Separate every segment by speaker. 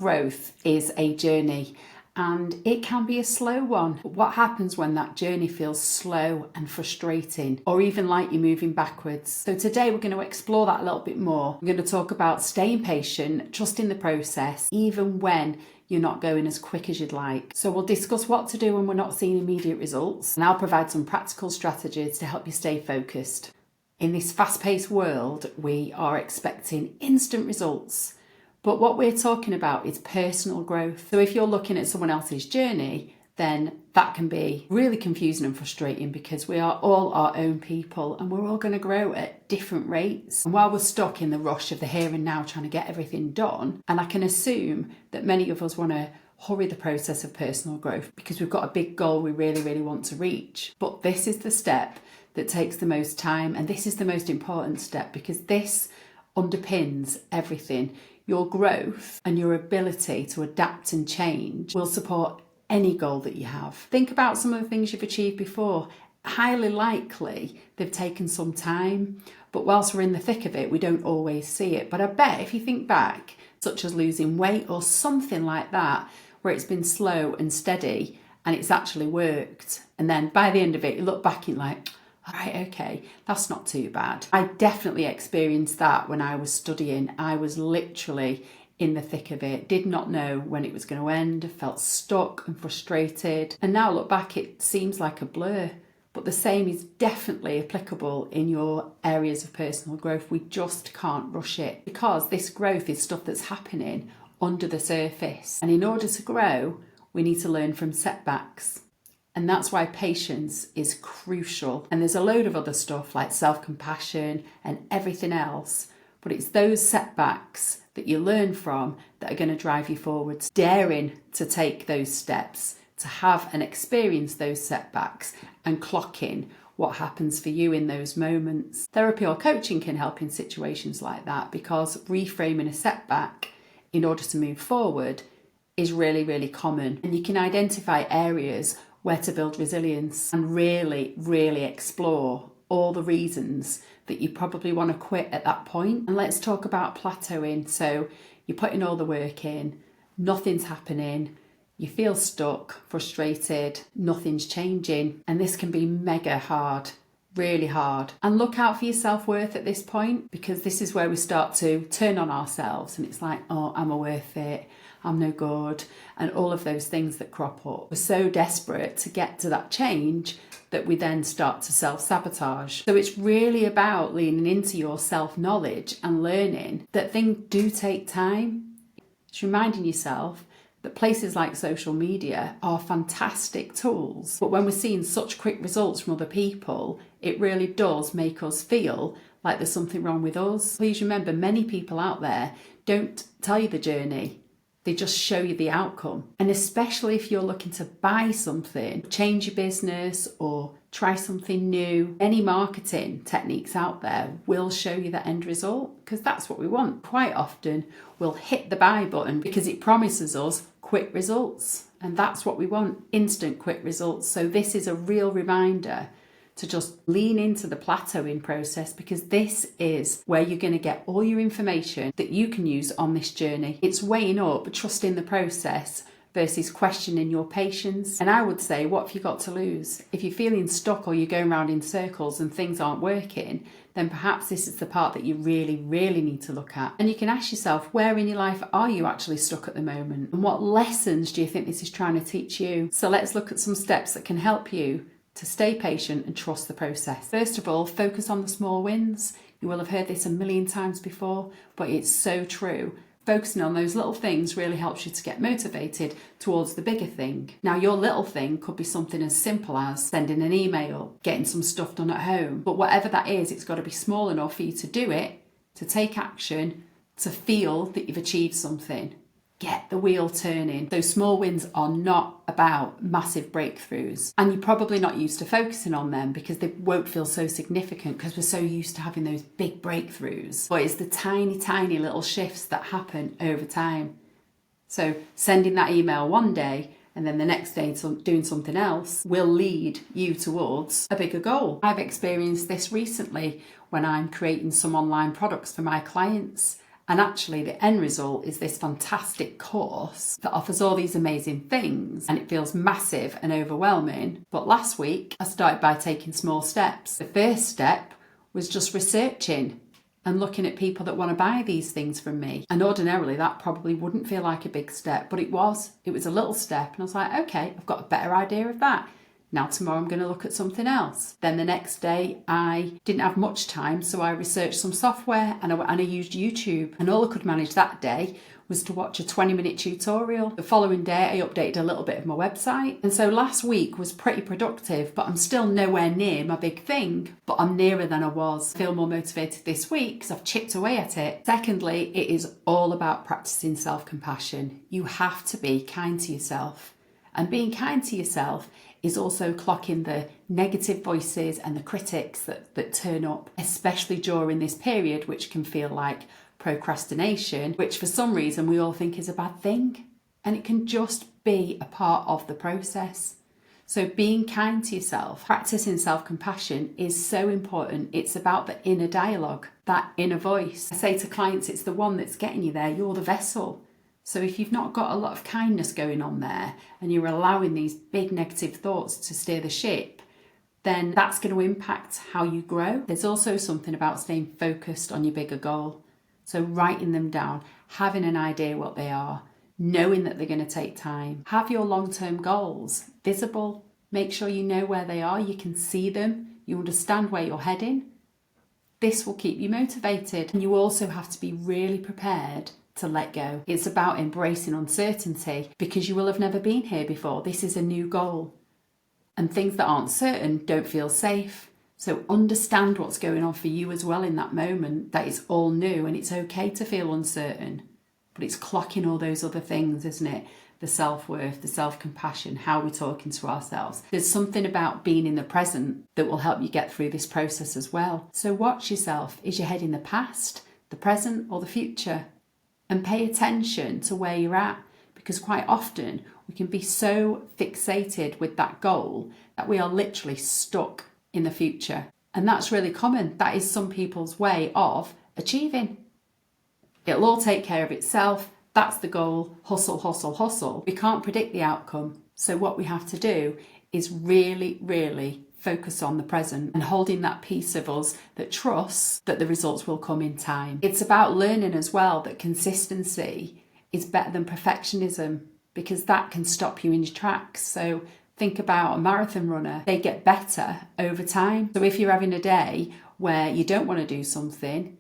Speaker 1: Growth is a journey and it can be a slow one. But what happens when that journey feels slow and frustrating, or even like you're moving backwards? So today we're going to explore that a little bit more. We're going to talk about staying patient, trusting the process, even when you're not going as quick as you'd like. So we'll discuss what to do when we're not seeing immediate results, and I'll provide some practical strategies to help you stay focused. In this fast-paced world, we are expecting instant results. But what we're talking about is personal growth. So if you're looking at someone else's journey, then that can be really confusing and frustrating, because we are all our own people and we're all going to grow at different rates. And while we're stuck in the rush of the here and now trying to get everything done, and I can assume that many of us want to hurry the process of personal growth because we've got a big goal we really, really want to reach. But this is the step that takes the most time, and this is the most important step because this underpins everything. Your growth and your ability to adapt and change will support any goal that you have. Think about some of the things you've achieved before. Highly likely they've taken some time, but whilst we're in the thick of it, we don't always see it. But I bet if you think back, such as losing weight or something like that, where it's been slow and steady and it's actually worked, and then by the end of it, you look back and you're like, right, okay, that's not too bad. I definitely experienced that when I was studying. I was literally in the thick of it, did not know when it was going to end, felt stuck and frustrated. And now look back, it seems like a blur. But the same is definitely applicable in your areas of personal growth. We just can't rush it, because this growth is stuff that's happening under the surface. And in order to grow, we need to learn from setbacks. And that's why patience is crucial. And there's a load of other stuff like self-compassion and everything else, but it's those setbacks that you learn from that are going to drive you forwards. Daring to take those steps, to have and experience those setbacks and clock in what happens for you in those moments. Therapy or coaching can help in situations like that, because reframing a setback in order to move forward is really, really common. And you can identify areas where to build resilience and really, really explore all the reasons that you probably want to quit at that point. And let's talk about plateauing. So you're putting all the work in, nothing's happening, you feel stuck, frustrated, nothing's changing. And this can be mega hard, really hard. And look out for your self-worth at this point, because this is where we start to turn on ourselves and it's like, oh, am I worth it? I'm no good, and all of those things that crop up. We're so desperate to get to that change that we then start to self-sabotage. So it's really about leaning into your self-knowledge and learning that things do take time. It's reminding yourself that places like social media are fantastic tools, but when we're seeing such quick results from other people, it really does make us feel like there's something wrong with us. Please remember, many people out there don't tell you the journey. They just show you the outcome. And especially if you're looking to buy something, change your business or try something new, any marketing techniques out there will show you the end result, because that's what we want. Quite often we'll hit the buy button because it promises us quick results. And that's what we want, instant quick results. So this is a real reminder to just lean into the plateauing process, because this is where you're going to get all your information that you can use on this journey. It's weighing up trusting the process versus questioning your patience. And I would say, what have you got to lose? If you're feeling stuck or you're going around in circles and things aren't working, then perhaps this is the part that you really, really need to look at. And you can ask yourself, where in your life are you actually stuck at the moment? And what lessons do you think this is trying to teach you? So let's look at some steps that can help you to stay patient and trust the process. First of all, focus on the small wins. You will have heard this a million times before, but it's so true. Focusing on those little things really helps you to get motivated towards the bigger thing. Now, your little thing could be something as simple as sending an email, getting some stuff done at home. But whatever that is, it's got to be small enough for you to do it, to take action, to feel that you've achieved something. Get the wheel turning. Those small wins are not about massive breakthroughs. And you're probably not used to focusing on them because they won't feel so significant, because we're so used to having those big breakthroughs. But it's the tiny, tiny little shifts that happen over time. So sending that email one day and then the next day doing something else will lead you towards a bigger goal. I've experienced this recently when I'm creating some online products for my clients. And actually the end result is this fantastic course that offers all these amazing things, and it feels massive and overwhelming. But last week I started by taking small steps. The first step was just researching and looking at people that want to buy these things from me. And ordinarily that probably wouldn't feel like a big step, but it was. It was a little step, and I was like, okay, I've got a better idea of that. Now tomorrow I'm going to look at something else. Then the next day I didn't have much time, so I researched some software and I used YouTube. And all I could manage that day was to watch a 20-minute tutorial. The following day I updated a little bit of my website. And so last week was pretty productive, but I'm still nowhere near my big thing, but I'm nearer than I was. I feel more motivated this week because I've chipped away at it. Secondly, it is all about practicing self-compassion. You have to be kind to yourself. And being kind to yourself is also clocking the negative voices and the critics that turn up, especially during this period, which can feel like procrastination, which for some reason we all think is a bad thing. And it can just be a part of the process. So being kind to yourself, practicing self-compassion is so important. It's about the inner dialogue, that inner voice. I say to clients, it's the one that's getting you there. You're the vessel. So if you've not got a lot of kindness going on there and you're allowing these big negative thoughts to steer the ship, then that's going to impact how you grow. There's also something about staying focused on your bigger goal. So writing them down, having an idea what they are, knowing that they're going to take time. Have your long-term goals visible. Make sure you know where they are, you can see them, you understand where you're heading. This will keep you motivated. And you also have to be really prepared to let go. It's about embracing uncertainty because you will have never been here before. This is a new goal. And things that aren't certain don't feel safe. So understand what's going on for you as well in that moment. That is all new, and it's okay to feel uncertain. But it's clocking all those other things, isn't it? The self-worth, the self-compassion, how we're talking to ourselves. There's something about being in the present that will help you get through this process as well. So watch yourself. Is your head in the past, the present, or the future? And pay attention to where you're at, because quite often we can be so fixated with that goal that we are literally stuck in the future. And that's really common. That is some people's way of achieving. It'll all take care of itself. That's the goal. Hustle, hustle, hustle. We can't predict the outcome. So what we have to do is really, really focus on the present and holding that piece of us that trusts that the results will come in time. It's about learning as well that consistency is better than perfectionism, because that can stop you in your tracks. So think about a marathon runner. They get better over time. So if you're having a day where you don't want to do something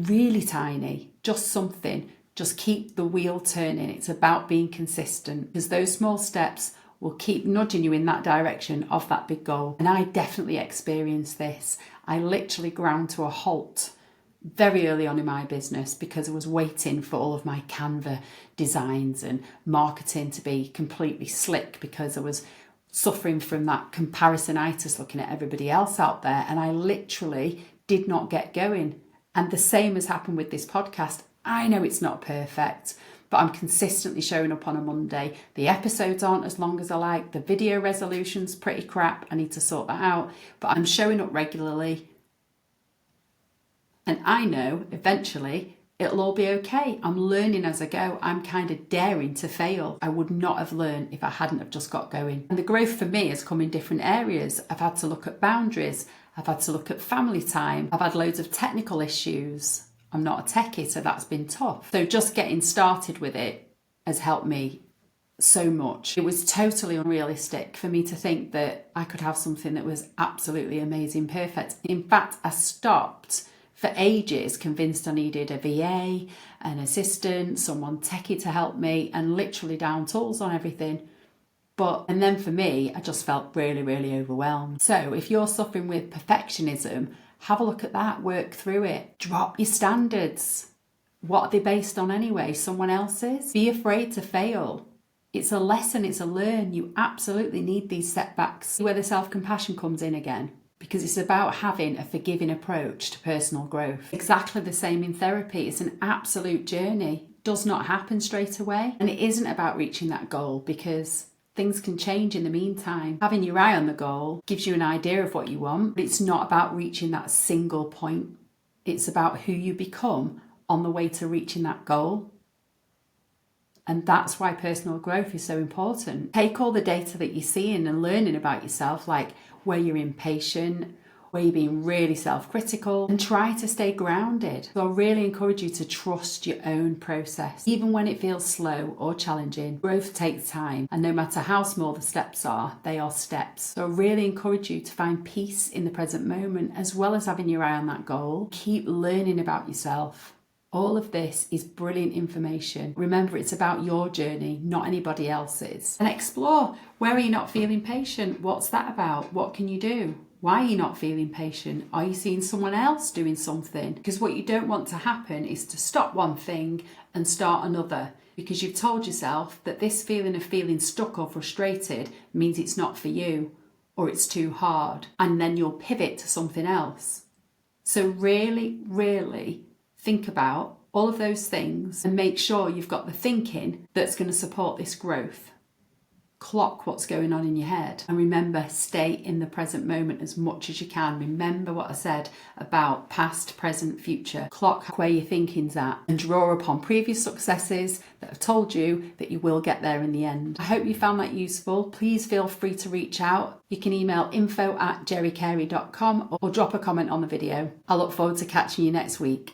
Speaker 1: really tiny, just something. Just keep the wheel turning. It's about being consistent, because those small steps will keep nudging you in that direction of that big goal. And I definitely experienced this. I literally ground to a halt very early on in my business because I was waiting for all of my Canva designs and marketing to be completely slick, because I was suffering from that comparisonitis, looking at everybody else out there, and I literally did not get going. And the same has happened with this podcast. I know it's not perfect, but I'm consistently showing up on a Monday. The episodes aren't as long as I like. The video resolution's pretty crap. I need to sort that out. But I'm showing up regularly. And I know eventually it'll all be okay. I'm learning as I go. I'm kind of daring to fail. I would not have learned if I hadn't have just got going. And the growth for me has come in different areas. I've had to look at boundaries. I've had to look at family time. I've had loads of technical issues. I'm not a techie, so that's been tough. So just getting started with it has helped me so much. It was totally unrealistic for me to think that I could have something that was absolutely amazing, perfect. In fact, I stopped for ages convinced I needed a VA, an assistant, someone techie to help me, and literally down tools on everything. And then for me, I just felt really, really overwhelmed. So if you're suffering with perfectionism, have a look at that, work through it. Drop your standards. What are they based on anyway? Someone else's? Be afraid to fail. It's a lesson, it's a learn. You absolutely need these setbacks. Where the self-compassion comes in again, because it's about having a forgiving approach to personal growth. Exactly the same in therapy. It's an absolute journey. It does not happen straight away. And it isn't about reaching that goal, because things can change in the meantime. Having your eye on the goal gives you an idea of what you want, but it's not about reaching that single point. It's about who you become on the way to reaching that goal. And that's why personal growth is so important. Take all the data that you're seeing and learning about yourself, like where you're impatient, where you're being really self-critical, and try to stay grounded. So I really encourage you to trust your own process. Even when it feels slow or challenging, growth takes time. And no matter how small the steps are, they are steps. So I really encourage you to find peace in the present moment, as well as having your eye on that goal. Keep learning about yourself. All of this is brilliant information. Remember, it's about your journey, not anybody else's. And explore, where are you not feeling patient? What's that about? What can you do? Why are you not feeling patient? Are you seeing someone else doing something? Because what you don't want to happen is to stop one thing and start another, because you've told yourself that this feeling of feeling stuck or frustrated means it's not for you, or it's too hard, and then you'll pivot to something else. So really think about all of those things and make sure you've got the thinking that's going to support this growth. Clock what's going on in your head, and remember, stay in the present moment as much as you can. Remember what I said about past, present, future. Clock where your thinking's at and draw upon previous successes that have told you that you will get there in the end. I hope you found that useful. Please feel free to reach out. You can email info@jerrycarey.com or drop a comment on the video. I look forward to catching you next week.